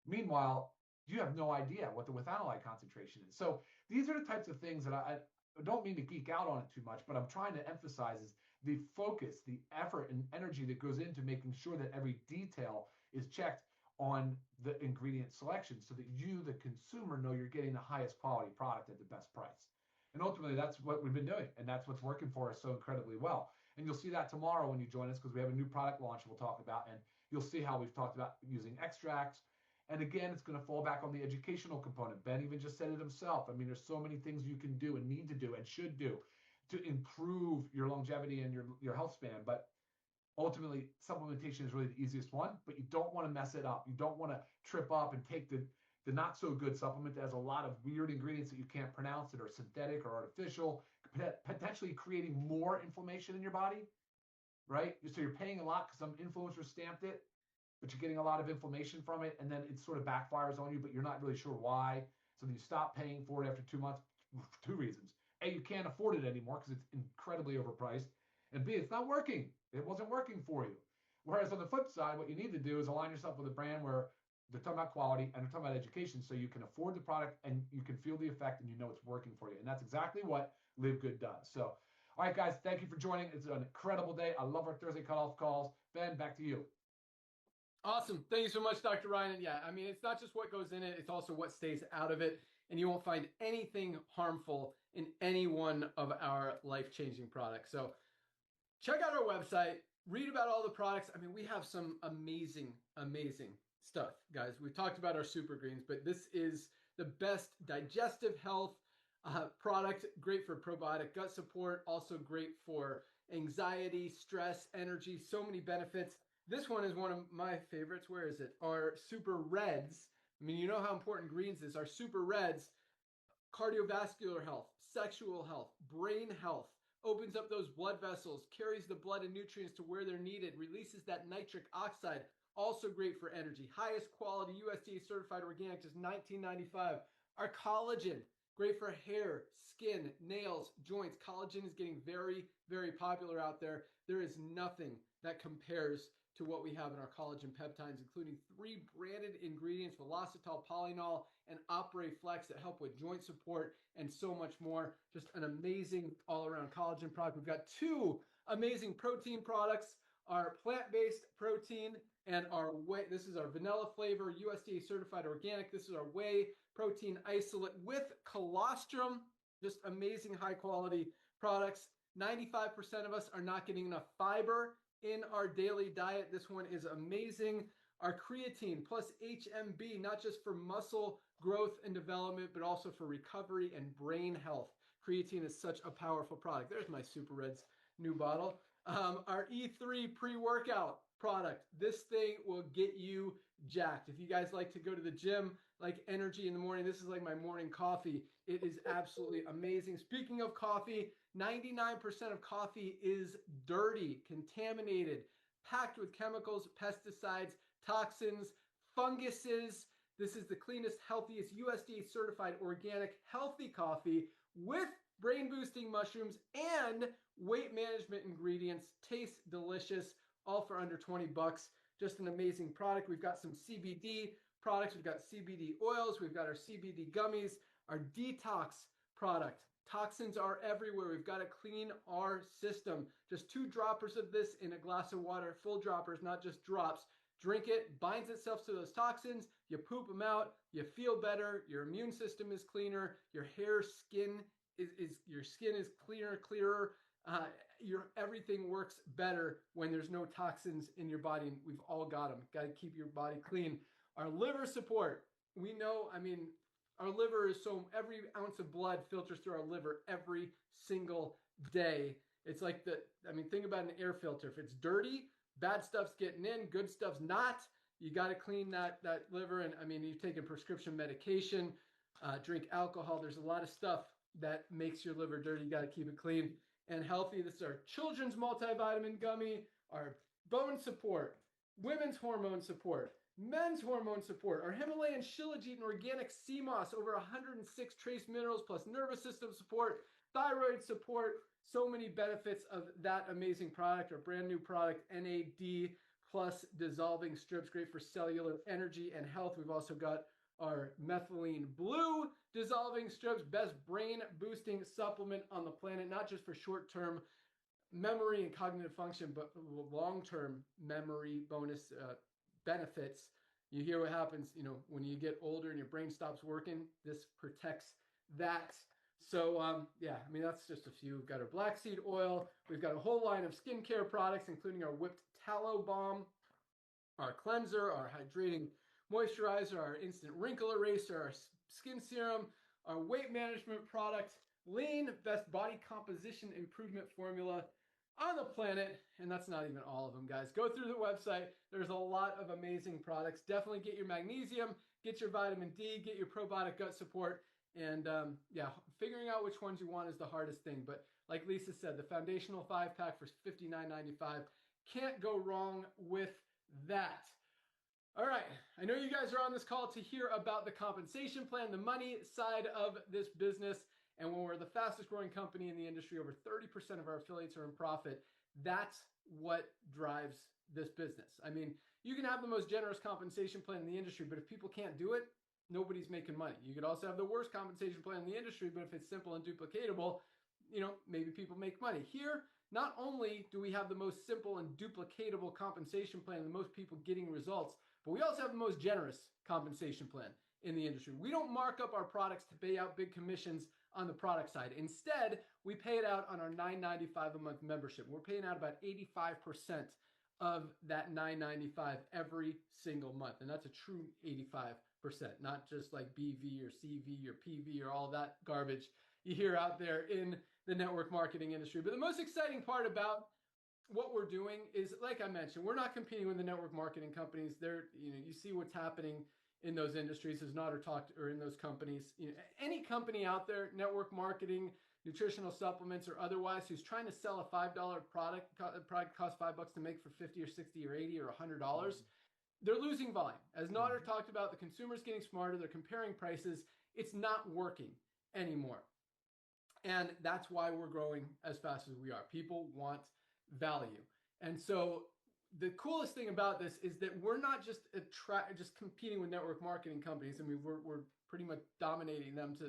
Speaker 4: Meanwhile, you have no idea what the withanolide concentration is. So these are the types of things that I don't mean to geek out on it too much, but I'm trying to emphasize is the focus, the effort and energy that goes into making sure that every detail is checked on the ingredient selection so that you, the consumer, know you're getting the highest quality product at the best price. And ultimately, that's what we've been doing, and that's what's working for us so incredibly well. And you'll see that tomorrow when you join us, because we have a new product launch we'll talk about, and you'll see how we've talked about using extracts. And again, it's going to fall back on the educational component. Ben even just said it himself. I mean, there's so many things you can do and need to do and should do to improve your longevity and your health span. But ultimately, supplementation is really the easiest one, but you don't want to mess it up. You don't want to trip up and take the not so good supplement that has a lot of weird ingredients that you can't pronounce that are synthetic or artificial, potentially creating more inflammation in your body, right? So you're paying a lot because some influencer stamped it, but you're getting a lot of inflammation from it, and then it sort of backfires on you, but you're not really sure why. So then you stop paying for it after 2 months for two reasons. A, you can't afford it anymore because it's incredibly overpriced. And B, it's not working. It wasn't working for you. Whereas on the flip side, what you need to do is align yourself with a brand where they're talking about quality and they're talking about education, so you can afford the product and you can feel the effect and you know it's working for you. And that's exactly what Live Good does. So, all right, guys, thank you for joining. It's an incredible day. I love our Thursday cutoff calls. Ben, back to you.
Speaker 2: Awesome. Thank you so much, Dr. Ryan. And yeah, I mean, it's not just what goes in it, it's also what stays out of it. And you won't find anything harmful in any one of our life-changing products. So check out our website, read about all the products. I mean, we have some amazing, amazing stuff, guys. We talked about our super greens, but this is the best digestive health product, great for probiotic gut support, also great for anxiety, stress, energy, so many benefits. This one is one of my favorites. Where is it? Our Super Reds. I mean, you know how important greens is. Our Super Reds, cardiovascular health, sexual health, brain health, opens up those blood vessels, carries the blood and nutrients to where they're needed, releases that nitric oxide, also great for energy. Highest quality USDA certified organic, just $19.95. Our collagen, great for hair, skin, nails, joints. Collagen is getting very, very popular out there. There is nothing that compares to what we have in our collagen peptides, including 3 branded ingredients, Velocitol, Polynol, and Opre Flex, that help with joint support and so much more. Just an amazing all-around collagen product. We've got 2 amazing protein products, our plant-based protein and our whey. This is our vanilla flavor, USDA certified organic. This is our whey protein isolate with colostrum. Just amazing high-quality products. 95% of us are not getting enough fiber in our daily diet. This one is amazing. Our creatine plus HMB, not just for muscle growth and development, but also for recovery and brain health. Creatine is such a powerful product. There's my Super Reds new bottle. Our E3 pre-workout product. This thing will get you jacked. If you guys like to go to the gym, like energy in the morning, this is like my morning coffee. It is absolutely amazing. Speaking of coffee, 99% of coffee is dirty, contaminated, packed with chemicals, pesticides, toxins, funguses. This is the cleanest, healthiest, USDA certified organic, healthy coffee with brain boosting mushrooms and weight management ingredients. Tastes delicious, all for under 20 bucks. just an amazing product. We've got some CBD products. We've got CBD oils. We've got our CBD gummies, our detox product. Toxins are everywhere. We've got to clean our system. Just 2 droppers of this in a glass of water, full droppers, not just drops. Drink it, binds itself to those toxins, you poop them out, you feel better, your immune system is cleaner, your skin is clearer. Everything works better when there's no toxins in your body, and we've all got them. Got to keep your body clean. Our liver support. We know, our liver is every ounce of blood filters through our liver every single day. It's like think about an air filter. If it's dirty, bad stuff's getting in, good stuff's not. You got to clean that liver. And you're taking prescription medication, drink alcohol. There's a lot of stuff that makes your liver dirty. You got to keep it clean and healthy. This is our children's multivitamin gummy, our bone support, women's hormone support, men's hormone support, our Himalayan shilajit and organic sea moss, over 106 trace minerals plus nervous system support, thyroid support. So many benefits of that amazing product. Our brand new product, NAD plus dissolving strips, great for cellular energy and health. We've also got our methylene blue dissolving strips, best brain boosting supplement on the planet, not just for short-term memory and cognitive function, but long-term memory bonus benefits. You hear what happens, when you get older and your brain stops working. This protects that. So, that's just a few. We've got our black seed oil. We've got a whole line of skincare products, including our whipped tallow balm, our cleanser, our hydrating moisturizer, our instant wrinkle eraser, our skin serum, our weight management product, lean, best body composition improvement formula on the planet. And that's not even all of them, guys. Go through the website. There's a lot of amazing products. Definitely get your magnesium, get your vitamin D, get your probiotic gut support. And figuring out which ones you want is the hardest thing. But like Lisa said, the foundational 5-pack for $59.95. Can't go wrong with that. All right, I know you guys are on this call to hear about the compensation plan, the money side of this business. And when we're the fastest growing company in the industry, over 30% of our affiliates are in profit. That's what drives this business. You can have the most generous compensation plan in the industry, but if people can't do it, nobody's making money. You could also have the worst compensation plan in the industry, but if it's simple and duplicatable, maybe people make money. Here, not only do we have the most simple and duplicatable compensation plan, the most people getting results, but we also have the most generous compensation plan in the industry. We don't mark up our products to pay out big commissions on the product side. Instead, we pay it out on our $9.95 a month membership. We're paying out about 85% of that $9.95 every single month. And that's a true 85%, not just like BV or CV or PV or all that garbage you hear out there in the network marketing industry. But the most exciting part about what we're doing is, like I mentioned, we're not competing with the network marketing companies. You see what's happening in those industries as not or in those companies. Any company out there, network marketing, nutritional supplements or otherwise, who's trying to sell a $5 product costs $5 to make for 50 or 60 or 80 or $100, they're losing volume. As Nader talked about, the consumer's getting smarter, they're comparing prices. It's not working anymore. And that's why we're growing as fast as we are. People want value. And so the coolest thing about this is that we're not just competing with network marketing companies. We're pretty much dominating them to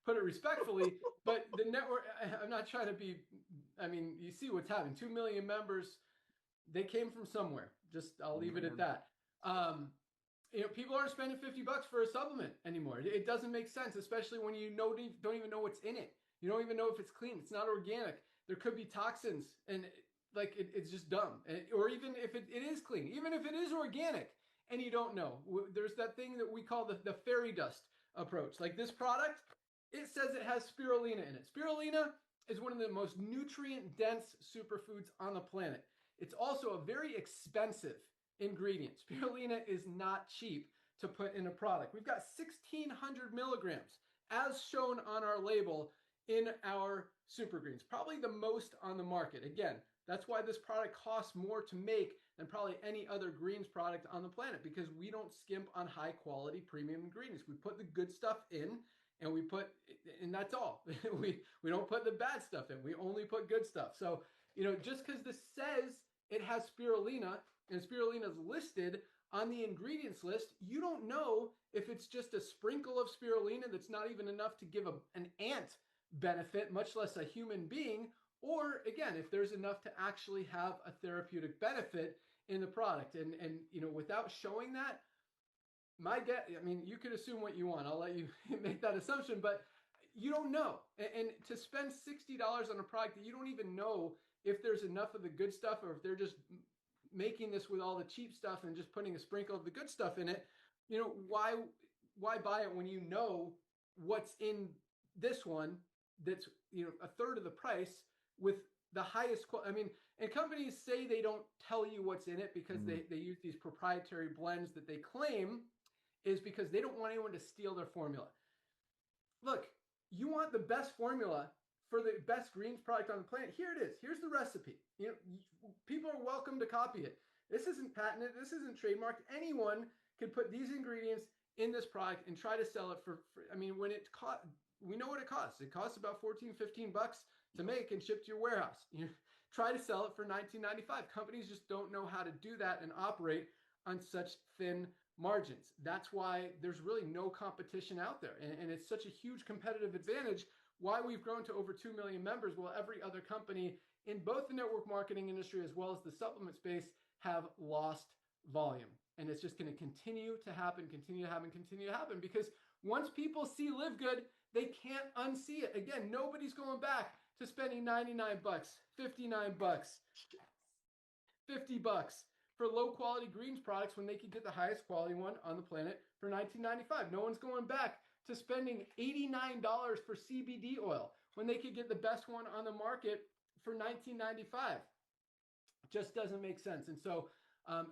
Speaker 2: put it respectfully, but the network, I'm not trying to be, you see what's happening. 2 million members, they came from somewhere. I'll leave it at that. People aren't spending $50 for a supplement anymore. It doesn't make sense, especially when you don't even know what's in it. You don't even know if it's clean. It's not organic. There could be toxins, and it's just dumb. Or even if it is clean, even if it is organic, and you don't know. There's that thing that we call the fairy dust approach. Like this product, it says it has spirulina in it. Spirulina is one of the most nutrient-dense superfoods on the planet. It's also a very expensive ingredient. Spirulina is not cheap to put in a product. We've got 1,600 milligrams, as shown on our label, in our super greens, probably the most on the market. Again, that's why this product costs more to make than probably any other greens product on the planet, because we don't skimp on high quality premium ingredients. We put the good stuff in, and that's all. we don't put the bad stuff in. We only put good stuff. So, just because this says it has spirulina, and spirulina is listed on the ingredients list, you don't know if it's just a sprinkle of spirulina that's not even enough to give an ant benefit, much less a human being, or again, if there's enough to actually have a therapeutic benefit in the product. And without showing that, my guess, I mean, you could assume what you want. I'll let you make that assumption, but you don't know. And to spend $60 on a product that you don't even know if there's enough of the good stuff, or if they're just making this with all the cheap stuff and just putting a sprinkle of the good stuff in it, why buy it when you know what's in this one that's a third of the price with the highest quality? I mean, and companies say they don't tell you what's in it because they use these proprietary blends that they claim is because they don't want anyone to steal their formula. Look, you want the best formula for the best greens product on the planet. Here it is. Here's the recipe. People are welcome to copy it. This isn't patented. This isn't trademarked. Anyone can put these ingredients in this product and try to sell it for I mean, when it cost, we know what it costs. It costs about $14-15 to make and ship to your warehouse. Try to sell it for $19.95. Companies just don't know how to do that and operate on such thin margins. That's why there's really no competition out there. And it's such a huge competitive advantage why we've grown to over 2 million members, while every other company in both the network marketing industry as well as the supplement space have lost volume. And it's just going to continue to happen, because once people see Live Good, they can't unsee it. Again, nobody's going back to spending $99, $59, $50 for low quality greens products when they could get the highest quality one on the planet for $19.95. No one's going back to spending $89 for CBD oil when they could get the best one on the market for $19.95. Just doesn't make sense. And so,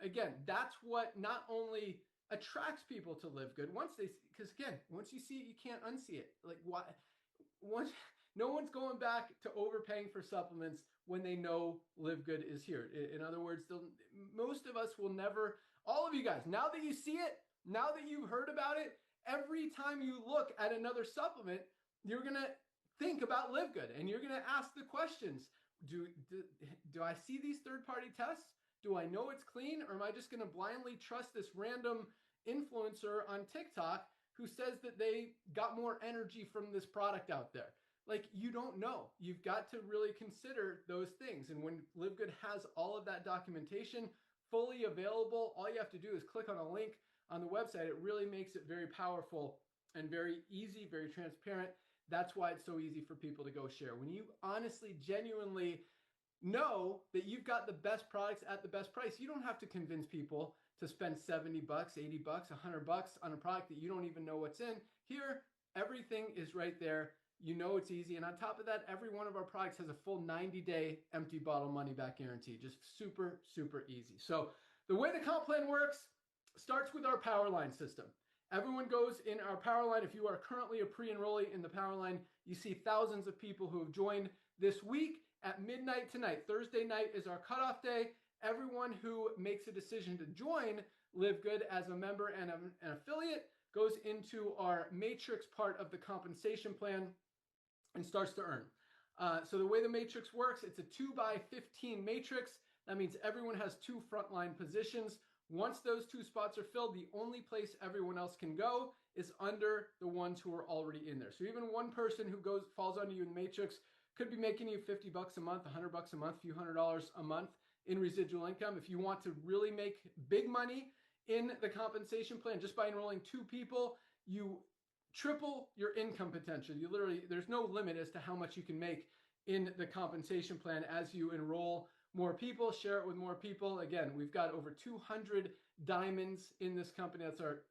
Speaker 2: again, that's what not only attracts people to Live Good, because again, once you see it, you can't unsee it. Like, why? No one's going back to overpaying for supplements when they know Live Good is here. In other words, most of us will never, all of you guys, now that you see it, now that you've heard about it, every time you look at another supplement, you're going to think about Live Good, and you're going to ask the questions. Do I see these third-party tests? Do I know it's clean, or am I just going to blindly trust this random influencer on TikTok who says that they got more energy from this product out there? Like, you don't know. You've got to really consider those things. And when Live Good has all of that documentation fully available, all you have to do is click on a link on the website. It really makes it very powerful and very easy, very transparent. That's why it's so easy for people to go share. When you honestly, genuinely know that you've got the best products at the best price, you don't have to convince people to spend $70, $80, $100 on a product that you don't even know what's in. Here, everything is right there. You know it's easy. And on top of that, every one of our products has a full 90-day empty bottle money back guarantee. Just super, super easy. So the way the comp plan works starts with our power line system. Everyone goes in our power line. If you are currently a pre-enrollee in the power line, you see thousands of people who have joined this week at midnight tonight. Thursday night is our cutoff day. Everyone who makes a decision to join Live Good as a member and an affiliate goes into our matrix part of the compensation plan and starts to earn. So the way the matrix works, it's a 2x15 matrix. That means everyone has 2 frontline positions. Once those 2 spots are filled, the only place everyone else can go is under the ones who are already in there. So even one person who falls under you in the matrix could be making you $50 a month, $100 a month, a few $100s a month in residual income. If you want to really make big money in the compensation plan, just by enrolling 2 people, you triple your income potential. You literally, there's no limit as to how much you can make in the compensation plan as you enroll more people, share it with more people. Again, we've got over 200 diamonds in this company. That's our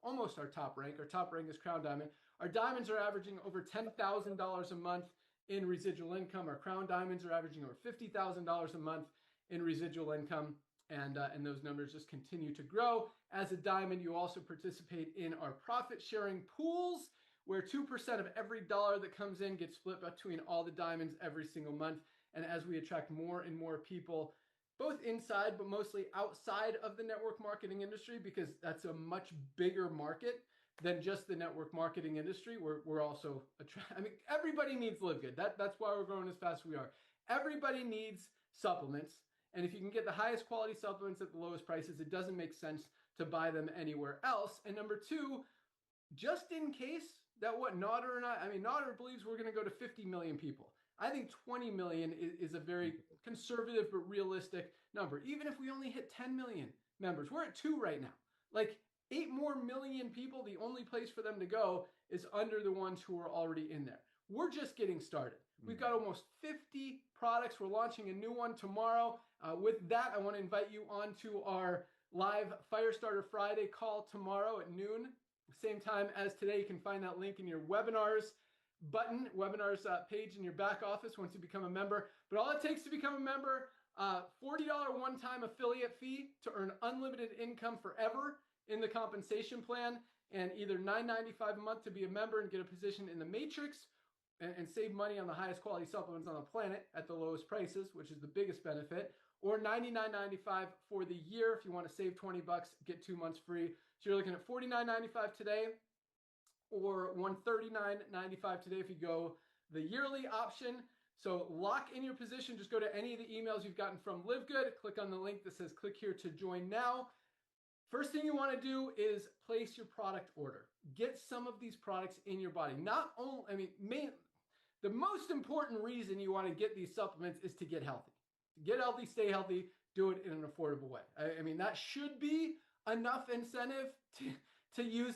Speaker 2: almost our top rank. Our top rank is Crown Diamond. Our diamonds are averaging over $10,000 a month in residual income. Our Crown Diamonds are averaging over $50,000 a month in residual income. And those numbers just continue to grow. As a diamond, you also participate in our profit sharing pools, where 2% of every dollar that comes in gets split between all the diamonds every single month. And as we attract more and more people, both inside but mostly outside of the network marketing industry, because that's a much bigger market than just the network marketing industry, we're also I mean, everybody needs Live Good. That's why we're growing as fast as we are. Everybody needs supplements. And if you can get the highest quality supplements at the lowest prices, it doesn't make sense to buy them anywhere else. And number two, just in case that what Nodder and Nodder believes we're going to go to 50 million people. I think 20 million is a very conservative but realistic number. Even if we only hit 10 million members, we're at 2 right now. Like 8 more million people, the only place for them to go is under the ones who are already in there. We're just getting started. We've got almost 50 products. We're launching a new one tomorrow. With that, I want to invite you onto our live Firestarter Friday call tomorrow at noon. Same time as today. You can find that link in your webinars button, webinars page in your back office once you become a member. But all it takes to become a member, $40 one-time affiliate fee to earn unlimited income forever in the compensation plan, and either $9.95 a month to be a member and get a position in the matrix and save money on the highest quality supplements on the planet at the lowest prices, which is the biggest benefit, or $99.95 for the year. If you want to save 20 bucks, get 2 months free. So you're looking at $49.95 today or $139.95 today if you go the yearly option. So lock in your position. Just go to any of the emails you've gotten from Live Good, click on the link that says click here to join now. First thing you want to do is place your product order. Get some of these products in your body. Not only, the most important reason you want to get these supplements is to get healthy. To get healthy, stay healthy, do it in an affordable way. That should be enough incentive to use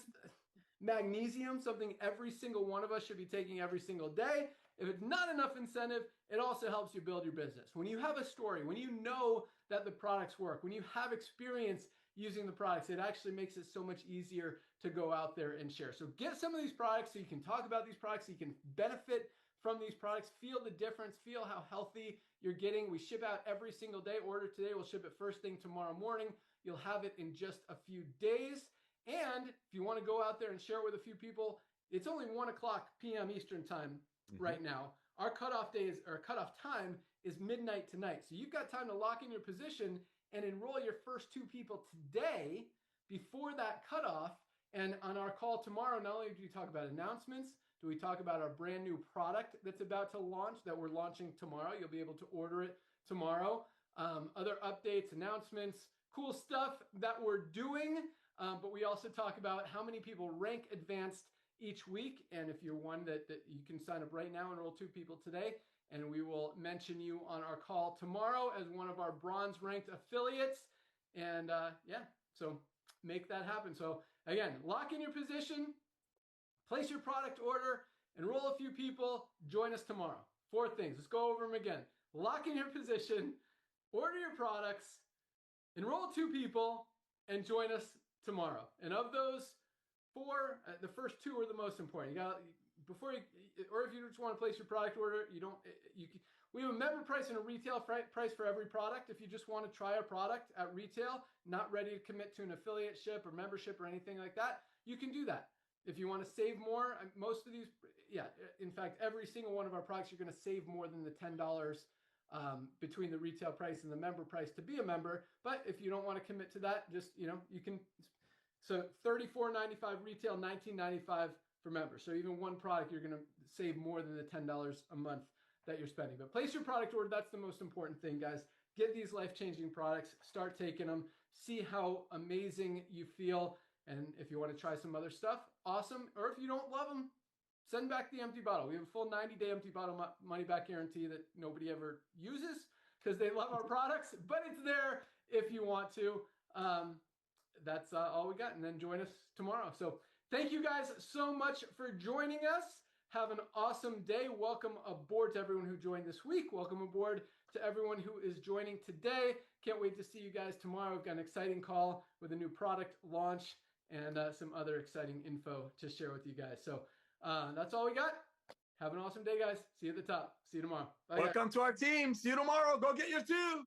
Speaker 2: magnesium, something every single one of us should be taking every single day. If it's not enough incentive, it also helps you build your business. When you have a story, when you know that the products work, when you have experience using the products, it actually makes it so much easier to go out there and share. So get some of these products so you can talk about these products, so you can benefit from these products, feel the difference, feel how healthy you're getting. We ship out every single day. Order today, we'll ship it first thing tomorrow morning. You'll have it in just a few days. And if you want to go out there and share it with a few people, it's only 1 o'clock p.m. Eastern time right now. Our cutoff time is midnight tonight. So you've got time to lock in your position and enroll your first 2 people today before that cutoff. And on our call tomorrow, not only do we talk about announcements, do we talk about our brand new product that's about to launch, that we're launching tomorrow. You'll be able to order it tomorrow. Other updates, announcements, cool stuff that we're doing. But we also talk about how many people rank advanced each week. And if you're one that you can sign up right now, enroll 2 people today, and we will mention you on our call tomorrow as one of our bronze ranked affiliates. And so make that happen. So again, lock in your position, place your product order, enroll a few people, join us tomorrow. 4 things. Let's go over them again. Lock in your position, order your products, enroll 2 people, and join us tomorrow. And of those 4, the first 2 are the most important. Or if you just want to place your product order, we have a member price and a retail price for every product. If you just want to try a product at retail, not ready to commit to an affiliateship or membership or anything like that, you can do that. If you want to save more, most of these, in fact, every single one of our products, you're going to save more than the $10 between the retail price and the member price to be a member. But if you don't want to commit to that, just, you can. So $34.95 retail, $19.95 for members. So even one product, you're going to save more than the $10 a month that you're spending. But place your product order. That's the most important thing, guys. Get these life-changing products. Start taking them. See how amazing you feel. And if you want to try some other stuff, awesome. Or if you don't love them, send back the empty bottle. We have a full 90-day empty bottle money-back guarantee that nobody ever uses because they love our products. But it's there if you want to. That's all we got. And then join us tomorrow. So thank you guys so much for joining us. Have an awesome day. Welcome aboard to everyone who joined this week. Welcome aboard to everyone who is joining today. Can't wait to see you guys tomorrow. We've got an exciting call with a new product launch and some other exciting info to share with you guys. So that's all we got. Have an awesome day, guys. See you at the top. See you tomorrow. Bye,
Speaker 1: Welcome to our team. See you tomorrow. Go get your 2.